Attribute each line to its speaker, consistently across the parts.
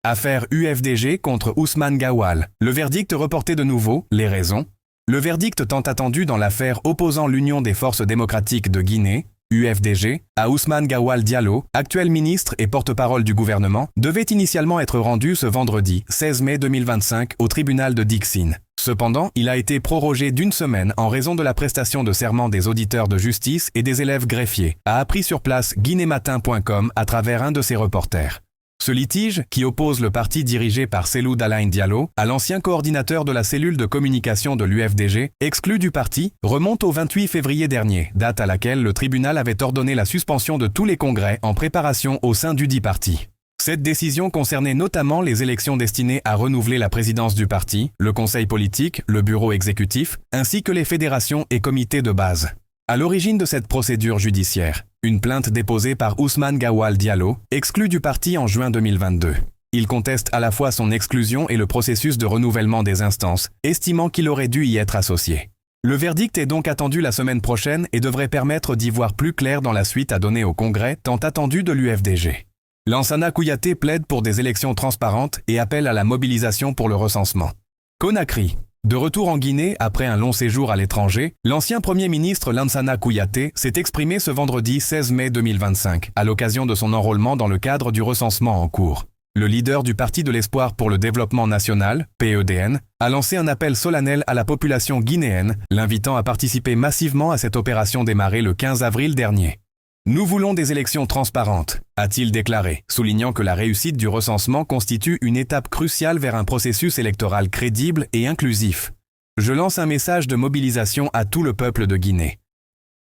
Speaker 1: Affaire UFDG contre Ousmane Gawal. Le verdict reporté de nouveau, les raisons. Le verdict tant attendu dans l'affaire opposant l'Union des forces démocratiques de Guinée, UFDG, à Ousmane Gawal Diallo, actuel ministre et porte-parole du gouvernement, devait initialement être rendu ce vendredi 16 mai 2025 au tribunal de Dixine. Cependant, il a été prorogé d'une semaine en raison de la prestation de serment des auditeurs de justice et des élèves greffiers, a appris sur place guinématin.com à travers un de ses reporters. Ce litige, qui oppose le parti dirigé par Cellou Dalein Diallo à l'ancien coordinateur de la cellule de communication de l'UFDG, exclu du parti, remonte au 28 février dernier, date à laquelle le tribunal avait ordonné la suspension de tous les congrès en préparation au sein dudit parti. Cette décision concernait notamment les élections destinées à renouveler la présidence du parti, le conseil politique, le bureau exécutif, ainsi que les fédérations et comités de base. À l'origine de cette procédure judiciaire, une plainte déposée par Ousmane Gawal Diallo, exclu du parti en juin 2022. Il conteste à la fois son exclusion et le processus de renouvellement des instances, estimant qu'il aurait dû y être associé. Le verdict est donc attendu la semaine prochaine et devrait permettre d'y voir plus clair dans la suite à donner au Congrès tant attendu de l'UFDG. Lansana Kouyaté plaide pour des élections transparentes et appelle à la mobilisation pour le recensement. Conakry. De retour en Guinée après un long séjour à l'étranger, l'ancien Premier ministre Lansana Kouyaté s'est exprimé ce vendredi 16 mai 2025 à l'occasion de son enrôlement dans le cadre du recensement en cours. Le leader du Parti de l'Espoir pour le Développement National, PEDN, a lancé un appel solennel à la population guinéenne, l'invitant à participer massivement à cette opération démarrée le 15 avril dernier. Nous voulons des élections transparentes, a-t-il déclaré, soulignant que la réussite du recensement constitue une étape cruciale vers un processus électoral crédible et inclusif. Je lance un message de mobilisation à tout le peuple de Guinée.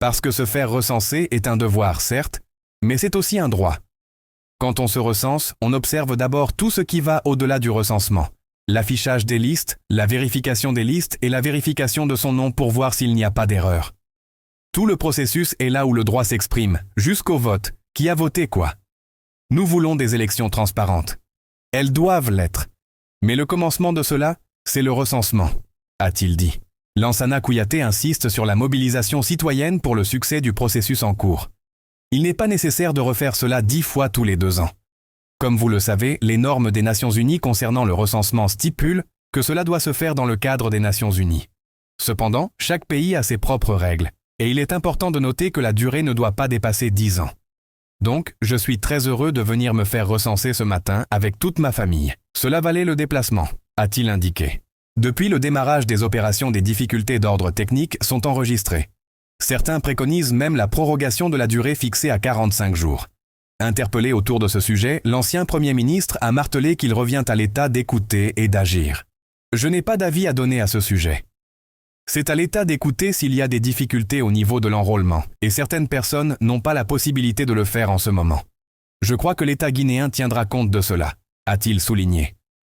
Speaker 1: Parce que se faire recenser est un devoir, certes, mais c'est aussi un droit. Quand on se recense, on observe d'abord tout ce qui va au-delà du recensement. L'affichage des listes, la vérification des listes et la vérification de son nom pour voir s'il n'y a pas d'erreur. Tout le processus est là où le droit s'exprime, jusqu'au vote. Qui a voté quoi? Nous voulons des élections transparentes. Elles doivent l'être. Mais le commencement de cela, c'est le recensement, a-t-il dit. Lansana Kouyaté insiste sur la mobilisation citoyenne pour le succès du processus en cours. Il n'est pas nécessaire de refaire cela 10 fois tous les 2 ans. Comme vous le savez, les normes des Nations Unies concernant le recensement stipulent que cela doit se faire dans le cadre des Nations Unies. Cependant, chaque pays a ses propres règles. Et il est important de noter que la durée ne doit pas dépasser 10 ans. Donc, je suis très heureux de venir me faire recenser ce matin avec toute ma famille. Cela valait le déplacement, a-t-il indiqué. Depuis le démarrage des opérations, des difficultés d'ordre technique sont enregistrées. Certains préconisent même la prorogation de la durée fixée à 45 jours. Interpellé autour de ce sujet, l'ancien Premier ministre a martelé qu'il revient à l'État d'écouter et d'agir. Je n'ai pas d'avis à donner à ce sujet. C'est à l'État d'écouter s'il y a des difficultés au niveau de l'enrôlement, et certaines personnes n'ont pas la possibilité de le faire en ce moment. Je crois que l'État guinéen tiendra compte de cela, a-t-il souligné.